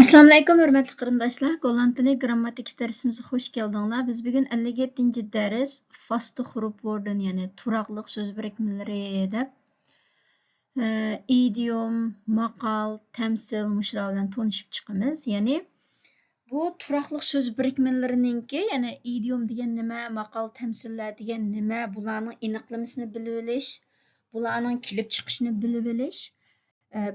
Assalamu alaykum hörmətli qarindaşlar. Golland dili grammatik dərsimizə xoş gəldinizlər. Biz bugün 57-ci dərs fast xurup worden, yəni turaqlıq söz birikmələri deb idiom, maqal, təmsil, müşra bilan tanışıb çıxımız. Yəni bu turaqlıq söz birikmələrininki, yəni idiom degan nima, maqal, təmsillər degan nima, bularning aniqlamasını bilib olish, bularning kelib chiqishini bilib olish.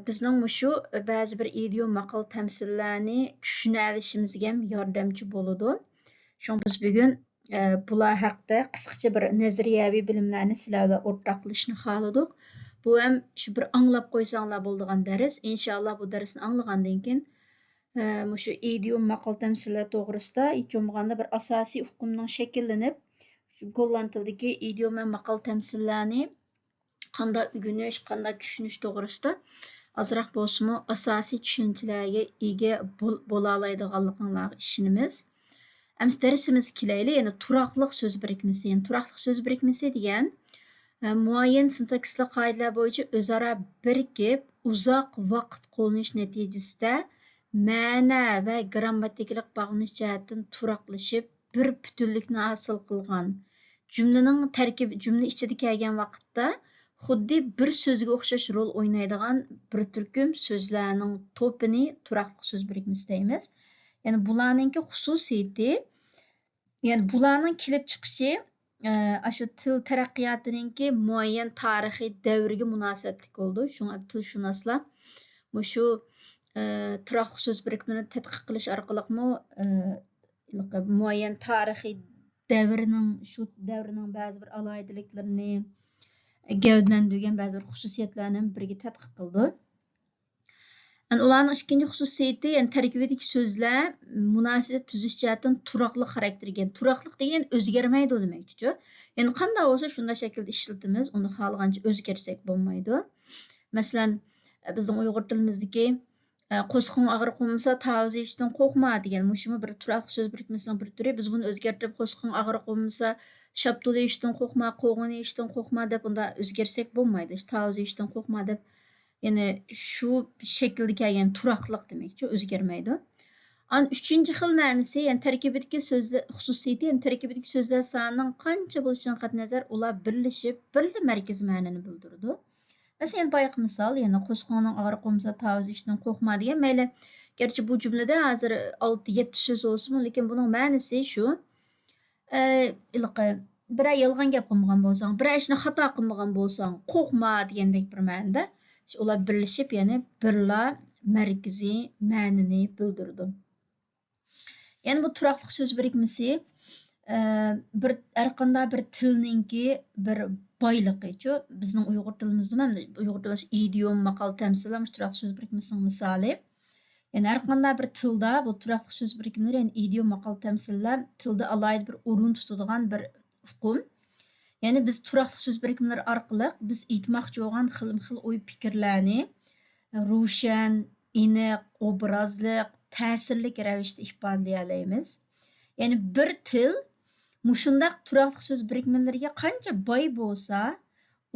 Bizning mushu ba'zi bir idiom maqal təmsillərini tushuna olishimizga ham yordamchi bo'ladi. Shuning biz bugun bular haqida qisqacha bir nazariyaviy bilimlarni sizlar bilan o'rtoqlashishni xohladik. Bu ham shu bir anglab qo'ysanglar bo'ladigan dars. Inshaalloh bu darsni anglagandan keyin mushu idiom maqal təmsillər to'g'risida hech bo'lmaganda bir asosiy uqumning shakllanib, shu golland tilidagi idiom va maqal təmsillərni qanday o'rganish, qanday tushunish to'g'risida azroq bo'lsa-mu asosiy tushunchalarga ega bo'la oladiganliginglarga ishonamiz. Endi darsimiz kelayli, ya'ni turaqliq so'z birikmasi. Yani turaqliq so'z birikmasi degan muayyan sintaksli qoidalar bo'yicha o'zaro birikib, uzoq vaqt qo'llanish natijasida ma'na va grammatikalik bog'lanish jihatdan turaqlashib, bir butunlikni hosil qilgan jumlaning tarkibi jumla ichida kelgan vaqtda xuddi bir so'zga o'xshash rol o'ynaydigan bir turkum so'zlarning to'pini turaqliq so'z birikmasi deymiz. Ya'ni bularningki xususiyati, ya'ni bularning kelib chiqishi shu til taraqqiyotininki muayyan tarixiy davrga munosabatli bo'ldi. Shunga tilshunoslar shu turaqliq so'z birikmalarini tadqiq qilish orqali muayyan tarixiy davrning shu davrining ba'zi bir alohidaliklarini gavdalantirgan ba'zi bir xususiyatlarni birga tadqiq qildi. Ularning ikkinchi xususiyati, ya'ni tarkibidagi so'zlar munosabat tuzish jihatdan turaqliq xarakterga. Turaqliq degan o'zgarmaydi demakchi. Ya'ni qanday bo'lsa shunday shaklda ishlatamiz, uni xohlagancha o'zgarsak bo'lmaydi. Masalan, bizning Uyg'ur tilimizdagi qo'sqing og'riq bo'lmasa tavuz yeyishdan qo'rqma degan mushumi bir turaqliq so'z birikmasining bir turi. Biz buni o'zgartirib qo'sqing og'riq bo'lmasa shaptul yeyishdan qo'rqma, qo'g'in yeyishdan qo'rqma deb unda o'zgarsak bo'lmaydi. Tavuz yeyishdan qo'rqma deb, ya'ni shu shaklda kelgan turaqliq demakchi, o'zgarmaydi. Uchinchi xil ma'nosi, ya'ni tarkibidagi so'zlar xususiyati, ya'ni tarkibidagi so'zlar sonining qancha bo'lishidan qat'iy nazar ular birlashib, birla markaziy ma'noni bildiradi. Masalan, boyagi misol, ya'ni qo'sqingning og'riq bo'lmasa tavuz yeyishdan qo'rqma degan, mayli garchi bu jumlada hozir 6-7 so'z bo'lsin, lekin buning ma'nosi shu. Bir yolg'on gap qilmagan bo'lsang, bir ishni xato qilmagan bo'lsang, qo'rqma degandek bir ma'noda ular birlashib, ya'ni birla markaziy ma'noni bildirdi. Ya'ni bu turaqliq so'z birikmasi bir har qanday bir tilninki bir boyliqichu. Bizning Uyg'ur tilimizda ham Uyg'ur tilida idiom, maqal, təmsillar turaqliq so'z birikmasining misoli. Yani har qanday bir tilda bu turaqliq so'z birikmalari, yani idiom, maqal, təmsillar tilda alohida bir o'rin tutadigan bir uqum. Yani biz turaqliq so'z birikmalari orqali biz aytmoqchi bo'lgan xil-xil o'y fikrlarni ro'shan, aniq, obrazliq, ta'sirlik ravishda ifodalay olamiz. Yani bir til mushundaq turaqliq so'z birikmalariga qancha boy bo'lsa,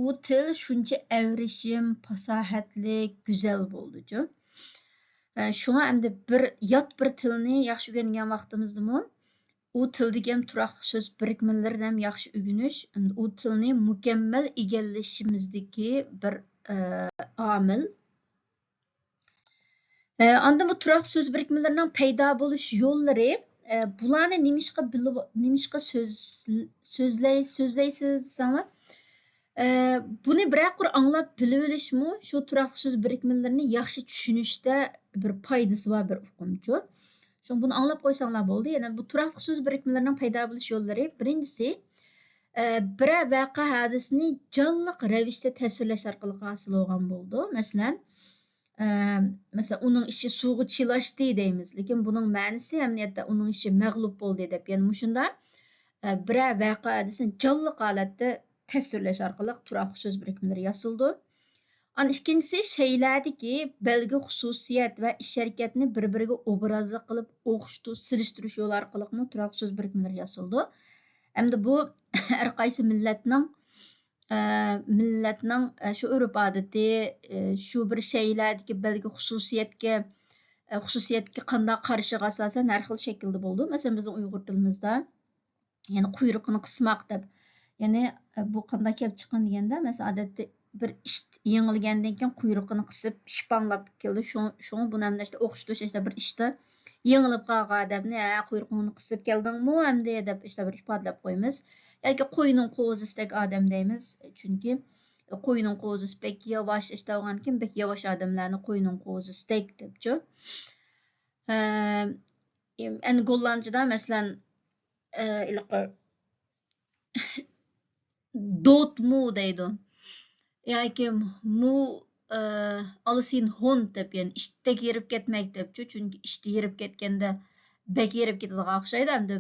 u til shuncha avrishim, fasohatlik, go'zal bo'ldi-ku. Shunga endi bir yot bir tilni yaxshi o'rgangan vaqtimizda u tildagi ham turaqliq so'z birikmalarini ham yaxshi o'rganish, u tilni mukammal egallashimizdagi bir omil. Anda bu turaqliq so'z birikmalarining paydo bo'lish yo'llari, bularni nimishqa so'zlaysizlar? Buni bir anglab bilib olishmi, shu turaqliq so'z birikmalarini yaxshi tushunishda bir foydasi bor bir uqumchi. Shuning buni anglab qo'ysanglar bo'ldi. Ya'ni bu turaqliq so'z birikmalarining paydo bo'lish yo'llari, birinchisi bir voqea hodisani jonliq ravishda tasvirlash orqali hosil bo'lgan bo'ldi. Masalan, uning ishi suvga chilashdi deymiz, lekin buning ma'nosi hamniyatda uning ishi mag'lub bo'ldi deb. Ya'ni mushunda bir voqea hodisani jonliq holatda tasvirlash orqali turaqliq so'z birikmalari yasaldi. Ikkinchisi shaylardagi belgi xususiyat va ish harakatni bir-biriga obrazli qilib o'xshitish, silishtirish yo'li orqali turaqliq so'z birikmalari yasaldi. Endi bu har qaysi millatning shu urf odati, shu bir shaylardagi belgi xususiyatga xususiyatga qanday qarashiga asosan har xil shaklda bo'ldi. Masalan, bizning Uyg'ur tilimizda yani quyruqini qismoq deb, ya'ni bu qanday kelib chiqqan deganda, masalan, odatda bir ish yengilgandan keyin quyruqini qisib, shpanglab keldi. Şunu bu namda işte o'qitish işte bir ishda yengilib qolgan odamni, quyruqini qisib keldingmi endi deb işte bir ifodalab qo'yamiz. Yoki qo'yning qo'zisidek odam deymiz. Chunki qo'yning qo'zisi pek yavash ishlaydigan kim pek yavash odamlarni qo'yning qo'zisidek debchi. Endi gollandchada masalan dotmu deydi. Yoki mu alisin hon deb, yani ishda yerib ketmek debchi. Chunki ishda yerib ketganda bek yerib ketadigan o'xshaydi. Endi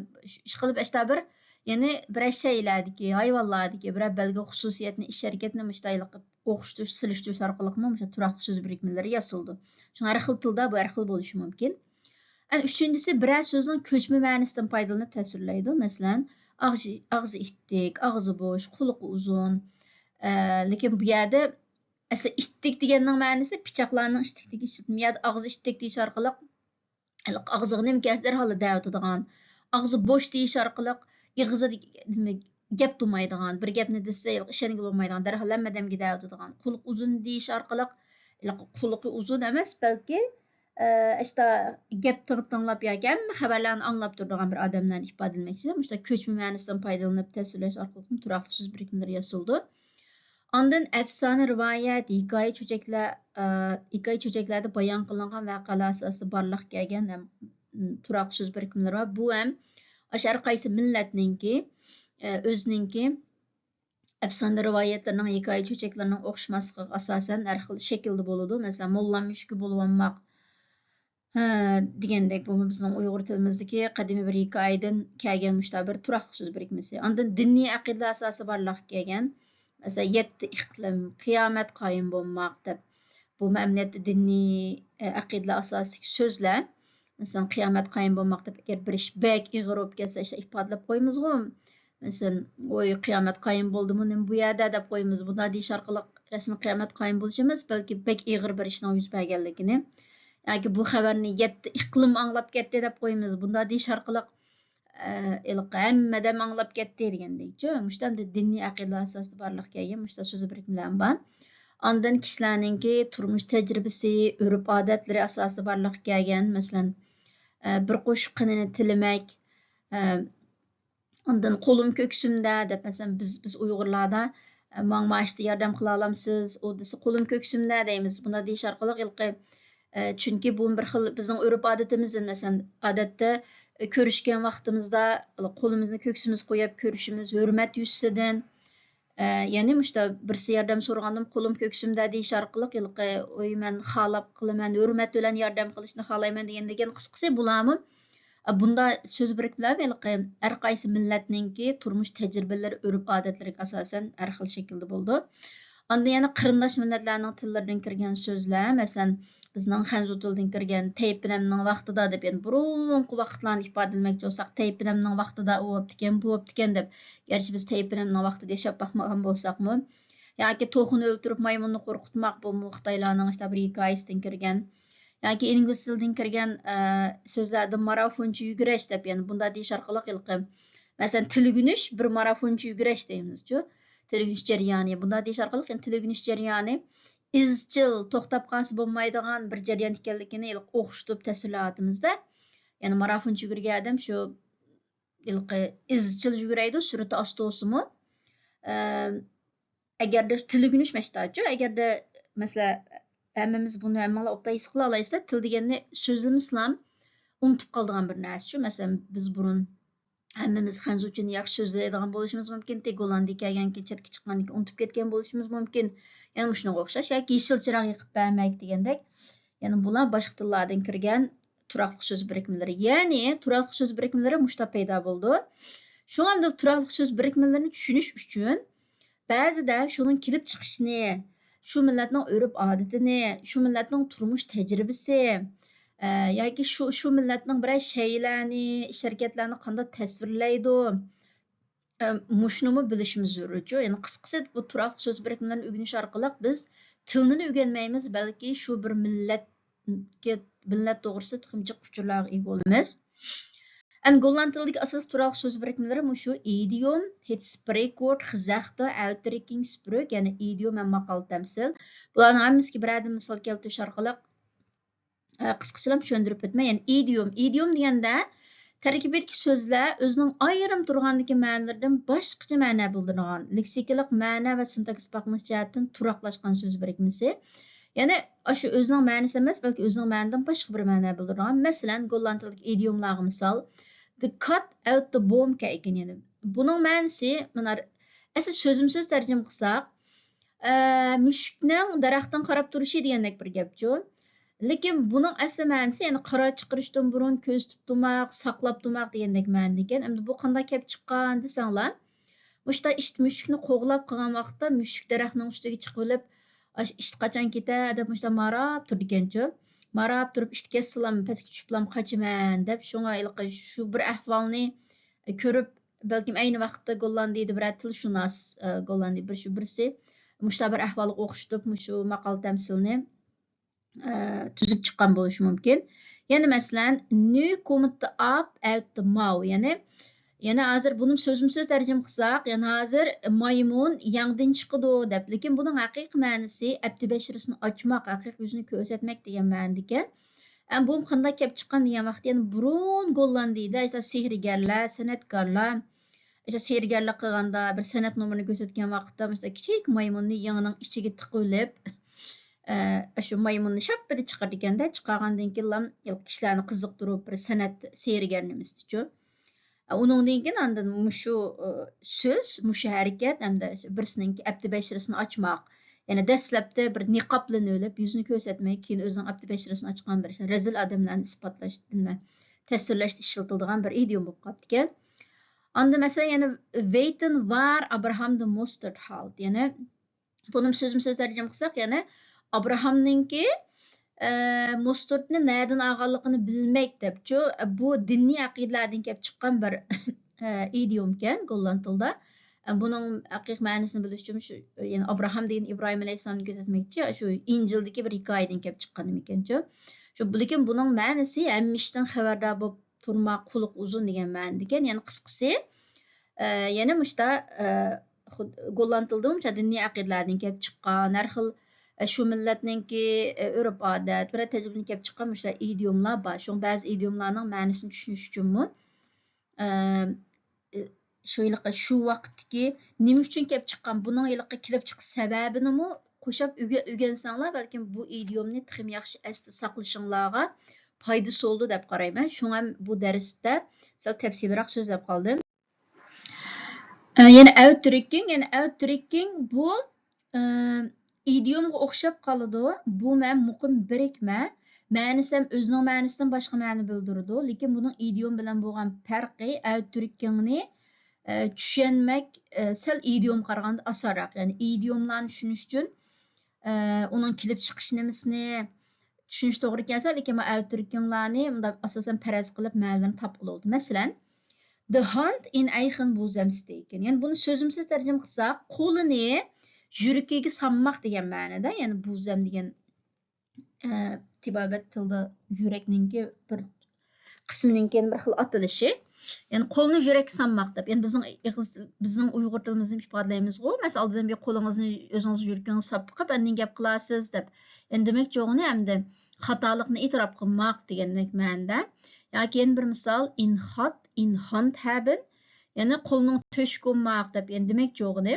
ish qilib ishda bir yani bir şeylerdeki, hayvanlardaki bir belge xususiyetini, iş hareketini müştaylık o'xshatish, silishtirish orqali mana turaqli so'z birikmalari yasaldi. Çünkü har xil tilda bu har xil bo'lishi mumkin. Üçüncüsü birer sözün köçme ma'nisidan foydalanib tasvirlaydi. Masalan, ağzı ittik, ağzı boş, quluqi uzun. Lekin bu yerda aslida ittik deganning ma'nisi pichoqlarning ittikdagi ishlatmaydi. Ağzı ittik deyish orqali ağzıga nima kelsa darhol da'vatadigan. Ağzı boş deyish orqali ig'izida gap turmaydigan, bir gapni desa ishonga bo'lmaydigan, darhol hammadamga da'vatadigan. Quluq uzun deyish orqali quluqi uzun emas, balki işte gap tinglab yoki hamma xabarlarni anglab turadigan bir odamlarni ifodalamoqchi. Mushta ko'chma ma'nisidan foydalanib tasvirlash orqali turaqli so'z birikmalari yasaldi. Ondan afsona, rivoyat, hikoya cho'jaklarda bayon qilingan voqealar asosida barliq kelgan turaqli so'z birikmalari va bu ham har qaysi millatninki o'zininki afsona rivoyatlarning, hikoya cho'jaklarining o'xshamasligiga asosan har xil shaklda bo'ladi. Masalan, molla mushki bo'lib olmoq degandek, bu bizning Uyg'ur tilimizdagi qadimiy bir hikoyadan kelgan bir turaqli so'z birikmasi. Ondan diniy aqida asosi borliq kelgan. Mesela 7 iqlim, qiyomat qoyim bo'lmoq deb. Bu mamlakatda diniy aqidalar asosli so'zlar. Mesela qiyomat qoyim bo'lmoq deb agar bir ish bek ig'ir bo'lib kelsa, işte ifodalab qo'yamiz-ku. Mesela oy qiyomat qoyim bo'ldimi, nima bu yerda deb qo'yamiz. Bunda deyish orqali rasmiy qiyomat qoyim bo'lishi emas, balki bek ig'ir bir ishning yuz berganligini yoki bu xabarni 7 iqlim anglab ketdi deb qo'yamiz. Bunda deyish orqali hammadan anglab ketdi degandekchi. Mushtamda diniy aqidalar asosida barliq kelgan mushta so'z birikmalari bor. Ondan kishilarningki turmush tajribasi, urf-odatlari asosida barliq kelgan. Masalan, bir qo'shiq qinini tilamak, ondan qo'lim ko'ksimda deb, masalan biz Uyg'urlarda mangmashda yordam qila olamsiz, u desa qo'lim ko'ksimda deymiz. Bunda deyish orqali chunki bu bir xil bizning urf-odatimizdan, masalan, odatda ko'rishgan vaqtimizda qo'limizni ko'ksimiz qo'yib ko'rishimiz hurmat yuzasidan, ya'ni mushta birsi yordam so'ragandim, qo'lim ko'ksimda deyish orqali oy men xalab qilaman, hurmat bilan yordam qilishni xohlayman degan qisqasi bularmi? Bunda so'z birikmalari har qaysi millatninki turmush tajribalari, urf-odatlariga asosan har xil shaklda bo'ldi. Onda yana qarindosh millatlarning tillaridan kirgan so'zlar, masalan, bizning Xanzu tilidan kirgan taypinamning vaqtida deb, yani burungi vaqtlarni ifodalamoqchi bo'lsak, taypinamning vaqtida u bo'ptikan, bu bo'ptikan deb. Gerçi biz taypinamning vaqtida yashab boqmagan bo'lsakmi, yoki to'xini o'ltirib maymunni qo'rqitmoq bu Xitoylarning işte bir hikoyasidan kirgan, yoki ingliz tilidan kirgan so'zlardan marafonchi yugurish deb, yani bunda deyish orqali masalan tilgunish bir marafonchi yugurish deymiz-ku. Tilgunish jarayoni, bunda deyish orqali tilgunish jarayoni izchil to'xtab qolsa bo'lmaydigan bir jarayon ekanligini o'xshatib tasvirlayapmizda. Ya'ni marafonchi yugurgan odam shu izchil yuguraydi, surati osti bo'lsinmi. Agarda tilgunish mashtachi, agarda masalan hammamiz buni hammalar o'tda his qila olasizlar, til deganni so'zimizlar unutib qoladigan bir narsa-ku. Masalan, biz burun hammamiz Xanzuchani yaxshi so'zlaydigan bo'lishimiz mumkin, Gollandiya kelganki, chetga chiqqandan keyin unutib ketgan bo'lishimiz mumkin. Yani shunga o'xshash yoki yeshil chiroq yoqib bermak degandek. Yani bular boshqa tillardan kirgan turaqli so'z birikmalari. Ya'ni turaqli so'z birikmalari mushta paydo bo'ldi. Shu hamda turaqli so'z birikmalarini tushunish uchun ba'zida shuning kelib chiqishini, shu millatning urf-odatini, shu millatning turmush tajribasi yoki shu millatning bir shaylarni, ish-harakatlarni qanday tasvirlaydi, mushnumi bilishimiz zarur. Yani qisqasi bu turaqli so'z birikmalarini o'rganish orqali biz tilni o'rganmaymiz, balki shu bir millatga millat to'g'risida texnik uçurlarga ega bo'lamiz. En Golland tilidagi asosiy turaq so'z birikmalari shu idiom, het spreekwoord, gezegde, uitdrukking, spreuk, ya'ni idiom va maqol tamsil. Bularning hammasiga birorta misol keltirish orqali qisqachalab tushuntirib o'tmay. Ya'ni idiom deganda tarkibidagi so'zlar o'zining ayrim turg'andagi ma'nolaridan boshqacha ma'no bildiradigan, leksikalik ma'no va sintaksis farqlanish jihatdan turaqlashgan so'z birikmasi. Ya'ni shu o'zining ma'nosi emas, balki o'zining ma'nidan boshqa bir ma'no bildiradigan. Masalan, Golland tilidagi idiomlarga misol the cut out the bomb ekan. Yani buning ma'nosi mana asl so'zim-so'z tarjima qilsak, mushukning daraxtdan qarab turishi degandek bir gapchu. Lekin buning asli ma'nosi ya'ni qaro chiqarishdan burun ko'z tutmoq, saqlab turmoq degandek ma'no ekan. Endi bu qanday kelib chiqqan desanglar, mushta mushukni qo'g'lab qilgan vaqtda mushuk daraxtning ustiga chiqib olib, ishni qachon ketadi deb mushta marab turdi ekanchu. Marab turib ishni kessalam, pastga tushiblam qachaman deb shunga shu bir ahvolni ko'rib, balkim ayni vaqtda Gollandiyada bir tilshunos Gollandiya birisi mushta bir ahvolga o'xshatib shu maqol tamsilni tuzib chiqqan bo'lishi mumkin. Yani masalan, nu kommer the up out the mouth. Yani hozir buni so'zim-so'z tarjima qilsak, yani hozir maymun yangdan chiqadi deb. Lekin buning haqiqiy ma'nosi abdi basharasini ochmoq, haqiqiy yuzini ko'rsatmak degan ma'noda ekan. Bu qanday kelib chiqqan degan vaqt, yani burun Gollandiyada sehrgarlar, san'atkorlar sehrgarlik qilganda bir san'at nomerini ko'rsatgan vaqtda mesela kichik maymunni yangining ichiga tiqilib shu maymunni shappada chiqar ekanda, chiqargandan keyin kishilarni qiziqtirib bir san'at sehrgarni mislichu. Uningdan keyin andan shu so'z, shu harakat hamda birisining abdi basharasini ochmoq. Yani dastlabda bir niqob bilan o'lib, yuzini ko'rsatmay, keyin o'zining abdi basharasini ochgan bir razil odamlarni isbotlash, tasvirlashda ishlatiladigan bir idiom bo'lib qoldi ekan. Anda mesela yani weten var Abraham the mustard halt. Yani bunun so'zim-so'z tarjima qilsak, yani Abrahamninki mustardni nereden alganligini bilmek debchu. Bu diniy aqidalardan kelib chiqqan bir idiom ekan Golland tilida. Buning haqiqiy ma'nosini bilish uchun shu yani Abraham degan Ibrohim alayhisolamni ko'rsatmoqchi, shu Injildagi bir hikoyadan kelib chiqqan ekanchu. Shu lekin buning ma'nosi hammishdan xabardor bo'lib turmoq, quliq uzun degan ma'noda ekan. Yani qisqasi yana mushta Golland tilida diniy aqidalardan kelib chiqqan har xil shu millatninki urf odat bir tajribadan kelib chiqqan mushta idiomlar bor. Shu ba'zi idiomlarning ma'nosini tushunish uchunmi shu vaqtdagi nima uchun kelib chiqqan, buning yiliqqa kelib chiqish sababini qo'shib o'rgansanglar, balkim bu idiomni ham yaxshi esda saqlashinglarga foydasi bo'ldi deb qarayman. Shunga bu darsda sal tafsilroq so'zlab qoldim. Yani outdrukking bu idiomga o'xshab qoladi. Bu muqim birikma. Ma'nosi ham o'zining ma'nosidan boshqa ma'no bildiradi. Lekin buning idiom bilan bo'lgan farqi outdrukkingni tushunmak sal idiom qaraganda osonroq. Yani idiomlarni tushunish uchun uning kelib chiqish nimasini tushunish to'g'ri kelsa, lekin outdrukkinglarni asosan faraz qilib ma'nolarni topib oldi. Masalan, the hand in eigen boezem steken. Yani bunu so'zimsiz tarjima qilsak, qo'lini yuragiga solmoq degan ma'noda. Yani boezem degan tibobat tilda yurakninki bir qismininki bir xil atilishi. Yani qo'lni yurakka solmoq deb. Yani bizning Uyg'ur tilimizni ifodalaymiz-ku. Masalan, oldindan bir qo'lingizni o'zingiz yuragingizga solib qo'yib, endi gap qilasiz deb. Endi demak jo'g'ini hamda xatolikni e'tirof qilmoq degandek ma'noda. Yoki yani bir misol in hand haben. Yani qo'lning to'shqunmoq deb. Yani demak jo'g'ini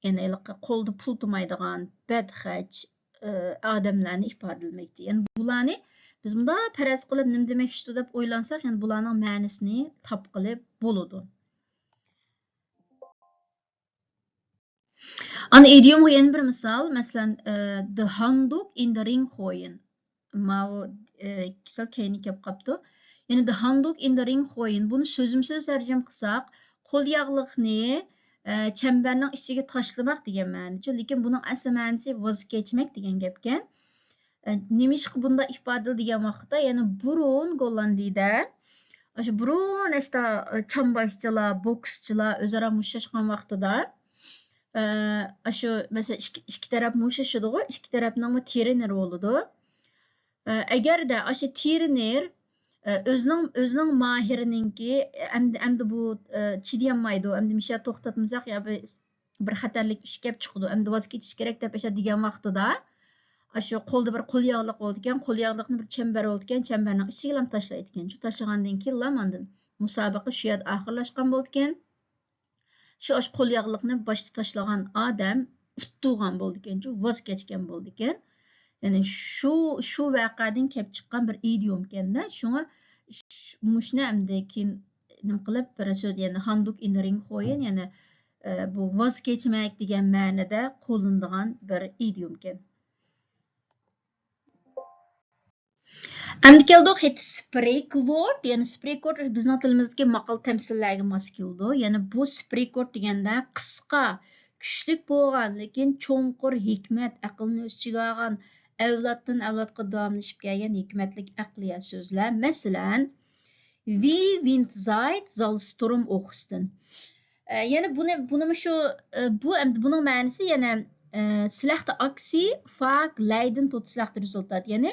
yani qo'lda pul tutmaydigan badxach odamlarni ifodalamoqchi. Yani bularni biz bunda faraz qilib nima demoqchi deb o'ylansak, yani bularning ma'nosini topqilib bo'ladi. Ana idiomga yana bir misol, masalan, the handuk in the ring qo'yin. Mao kisal keyni kelib qopdi. Yani the handuk in the ring qo'yin. Buni so'zim-so'z tarjima qilsak, qo'l yog'liqni chambarning ichiga tashlamoq degan ma'noda. Lekin buning asl ma'nosi voz kechmak degan gapkan. Nimishqa bunda ifoda degan vaqtda, yani burun Gollandiyada shu burun chamboshchilar, bokschilar o'zaro mushtlashgan vaqtida shu mesela ikki taraf mushtlashadi, ikki tarafning treneri bo'ladi. Agarda o'sha teriner o'zining mahiriningki endi bu chidayolmaydi, endi misha to'xtatmasak ya bir xatarlik ish kelib chiqdi, endi voz kechish kerak deb o'sha degan vaqtida shu qo'lda bir qo'l yog'liq bo'ldi ekan, qo'l yog'liqni bir chambar bo'ldi ekan, chambarning ichiga ham tashlaydi ekan. Shu tashlagandan keyin mandan musobaqa shu yerda oxirlashgan bo'ldi ekan. Shu qo'l yog'liqni boshda tashlagan odam tutgan bo'ldi ekan, voz kechgan bo'ldi ekan. Yani şu vaqadan kelib chiqqan bir idiom ekanda. Shunga mushni endi keyin nima qilib bir so'z, ya'ni handuk in ring qo'yin, ya'ni bu voz kechmak degan ma'noda qo'llanadigan bir idiom ekan. Endi keldik hit spreekwoord, ya'ni spreekwoord bizning tilimizdagi maqol tamsillarga mos keldi. Ya'ni bu spreekwoord deganda qisqa, kuchlik bo'lgan, lekin cho'nqur hikmat, aqlni o'z ichiga olgan, avloddan avlodga davomlashib kelgan hikmatlik aqliya so'zlar. Masalan, wie wind seid, soll Sturm ochsten. Ya'ni buni shu bu endi buning ma'nosi yana slechte aksie vaak leiden tot slechte resultat. Ya'ni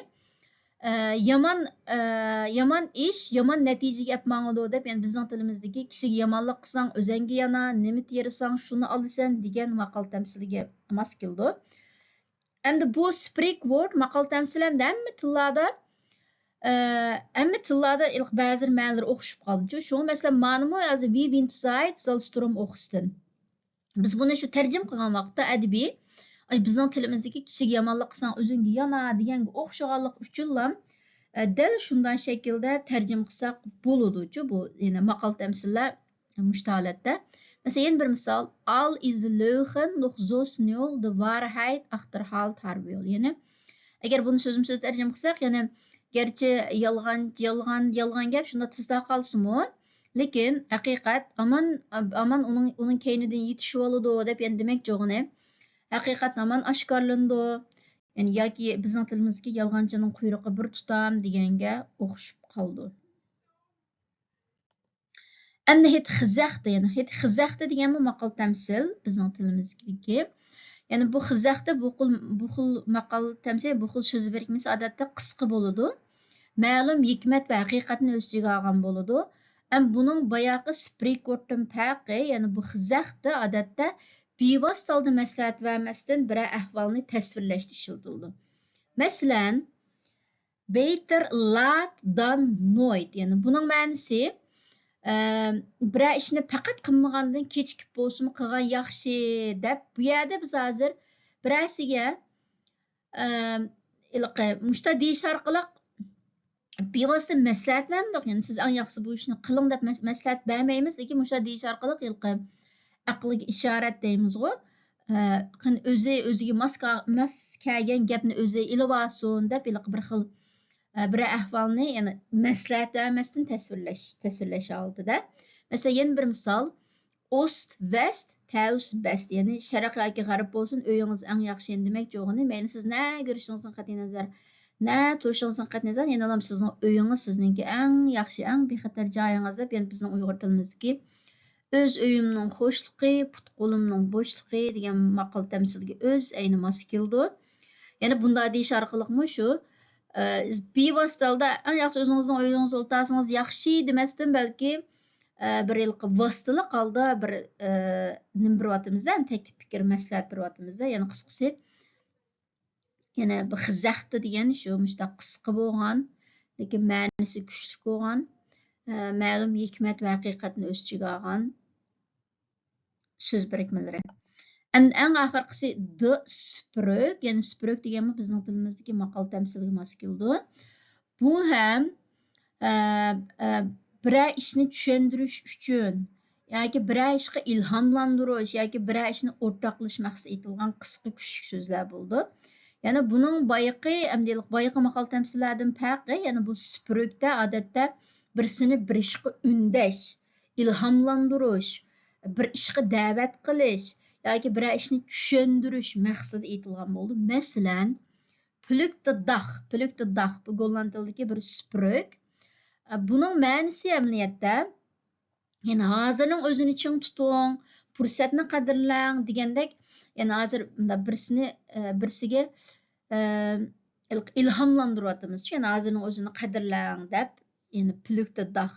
yomon ish yomon natijaga olib mangadi deb, ya'ni bizning tilimizdagi kishiga yomonlik qilsang o'zingga yana, nima terisang shuni olasan degan maqol tamsiliga mos keldi. Endi bu spreekwoord maqol tamsil hamma tillarda ba'zi ma'nolar o'xshab qoldi. Shu masalan ma'nomi hozir wie wind seid soll Sturm ochsten. Biz buni shu tarjim qilgan vaqtda adabiy bizning tilimizdagi kishiga yomonlik qilsang o'zingga yana deganga o'xshaganlik uchun ham dal shunday shaklda tarjim qilsak bo'ladi. Bu ya'ni maqol tamsillar mushtalatda. Mesela yeni bir misal, al is de leugen nog zo snel de waarheid achterhaald haar wil. Yani eğer bunu sözüm tercüme kılsak, yani gerçi yalgan gap şunda tezda kalsın mı? Lekin hakikat aman onun keyniden yetişi oludu dep, yani demek çoğunu hakikat aman aşkarlandı. Yani ya ki bizning tilimizdagi yalgancının kuyruğu bir tutam degenge o'xshab qoldi. Endi hit xizaxta, yani hit xizaxta degan maqol tamsil bizning tilimizdagi. Yani bu xizaxta bu xil maqol tamsil, bu xil so'z birikmasi odatda qisqa bo'ladi. Ma'lum hikmat va haqiqatni o'z ichiga olgan bo'ladi. Buning boyaqi spreekwoorddan farqi, yani bu xizaxta odatda bevosita holda maslahat vermasdan bir ahvolni tasvirlashda ishlatildi. Masalan, better late than nooit, yani buning ma'nosi bir ishni faqat qilmagandan kechikib bo'lsin qilgan yaxshi deb, bu yerda biz hozir birasiga mushta deyish orqali bevosita maslahat bermidik. Yani siz eng yaxshisi bu ishni qiling deb maslahat bermaymiz, lekin mushta deyish orqali aqliga ishorat deymiz-ku. O'ziga mos kelgan gapni o'zi ilib olsin deb bir xil bir ahvolni, yani maslahat bermasdan tasvirlash oldida. Mesela yeni bir misal, ost west taus best, yani sharq yoki g'arb bo'lsin uyingiz eng yaxshi demak yo'g'ini, mayli siz na ko'rishingizdan qat'iy nazar, na turishingizdan qat'iy nazar, yana ham sizning uyingiz sizningki eng yaxshi, eng bexatar joyingiz deb, yani bizning uyg'ur tilimizdagi o'z uyimning xo'shliqi, put qo'limning bo'shliqi degan maqol tamsilga o'z ayni mos keldi. Yani bunday deyish orqali shu bevosita holda eng yaxshi o'zingizning uyingizda o'ltirsangiz yaxshi demasdan, balki bir vositalik holda bir nima biryapmiz, taklif fikr maslahat biryapmiz. Yani qisqasi, yani bu xizaxta degan shu mushta qisqa bo'lgan, lekin ma'nosi kuchli bo'lgan, ma'lum hikmat va haqiqatni o'z ichiga olgan so'z birikmalari. Eng oxirgisi the spreuk, yani spreuk deganmi bizning tilimizdagi maqol tamsilga mos keldi. Bu ham bir ishni tushuntirish uchun yoki bir ishga ilhomlantirish yoki bir ishni o'rtoqlash maqsadida aytilgan qisqa kuchli so'zlar bo'ldi. Yani buning boyiqi maqol tamsillardan farqi, yani bu spreukda odatda birsini bir ishga undash, ilhomlantirish, bir ishga da'vat qilish yoki bir ishni tushuntirish maqsadida aytilgan bo'ldi. Masalan, plukta dach bu golland tilidagi bir spreuk. Buning ma'nosi amaliyotda, yani hozirning o'zini ching tuting, fursatni qadrlang degandek, yani hozir birsiga ilhamlandırıyatımız. Yani ağzının özünü qadirləng dep, yani pülükte dağ.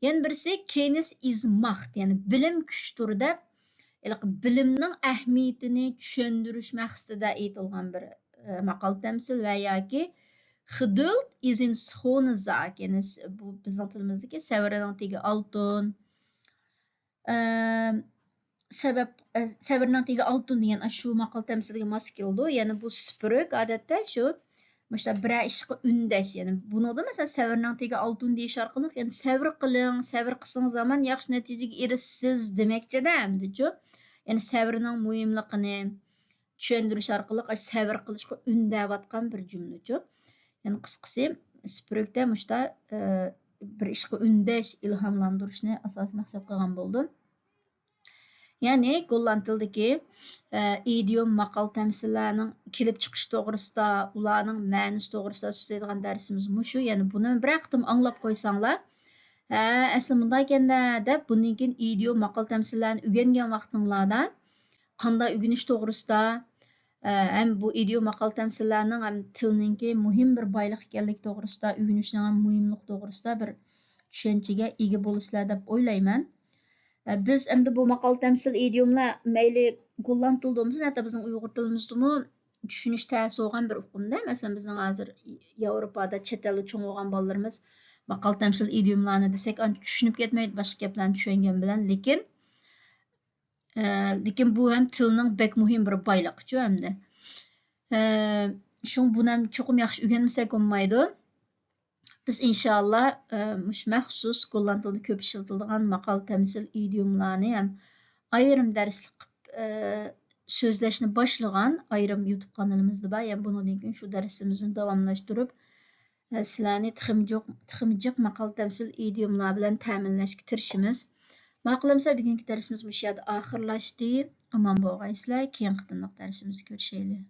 Yani birisi kenis is macht, yani bilim küçtür dep, bilimning ahmiyetini tushundirish maqsadida aytilgan bir maqol tamsil va yoki Geduld is een schone zaak. Yani bu bizning tilimizdagi savrning tegi oltin. Savrning tegi oltin degan shu maqol tamsiliga mos keldi. Yani bu spruk odatda shu mesela bir ishga undash. Yani bunida mesela savrning tegi oltin deyish orqali yani savr qiling, savr qilsangiz zaman yaxshi natijaga erishasiz demakchida hamdichu. Yani savrning muhimligini tushundirish orqali savr qilishga undayotgan bir jumlachu. Yani qısqası sprukda muşta bir ishga undash, ilhamlantirishni asosiy maqsad qilgan bo'ldim. Yani golland tilidagi idiom maqol tamsillarning kelib chiqish to'g'risida, ularning ma'nosi to'g'risida so'zlaydigan darsimiz mushu. Yani buni bir vaqtim anglab qo'ysanglar, asli bunday ekanda deb bundan keyin idiom maqol tamsillarni o'rgangan vaqtinglarda qanday o'rganish to'g'risida hem bu idiom maqol tamsillarning hem tilninki muhim bir boylik ekanligi to'g'risida, o'rganishning ham muhimlik to'g'risida bir tushunchaga ega bo'lasizlar deb o'ylayman. Biz endi bu maqol tamsil idiomlar mayli golland tilida bo'lsin, hatto bizning uyg'ur tilimizda tushunish ta'sir bo'lgan bir uqumda. Masalan, bizning hozir Yevropada chet elda cho'ng bo'lgan bolalarimiz maqol tamsil idiomlarni desak, ancha tushunib ketmaydi boshqa gaplarni tushungan bilan, lekin bu ham tilning bek muhim bir boyliqichu hamda. Şun bunu ham cho'qim yaxshi o'rganmasak bo'lmaydi. Biz inshaalloh mush maxsus golland tilida ko'p ishlatiladigan maqol tamsil idiomlarni ham ayrim darslik so'zlashni boshlagan ayrim YouTube kanalimizda bor. Yani bundan keyin shu darsimizni davomlashtirib sizlarni tiximjiq maqol tamsil idiomlar bilan ta'minlashga tirishimiz. Ma'qulamsa bugungi darsimiz bu yerda oxirlashdi. Omon bo'lg'aysizlar. Keyingi qatimliq darsimizda ko'rishaylik.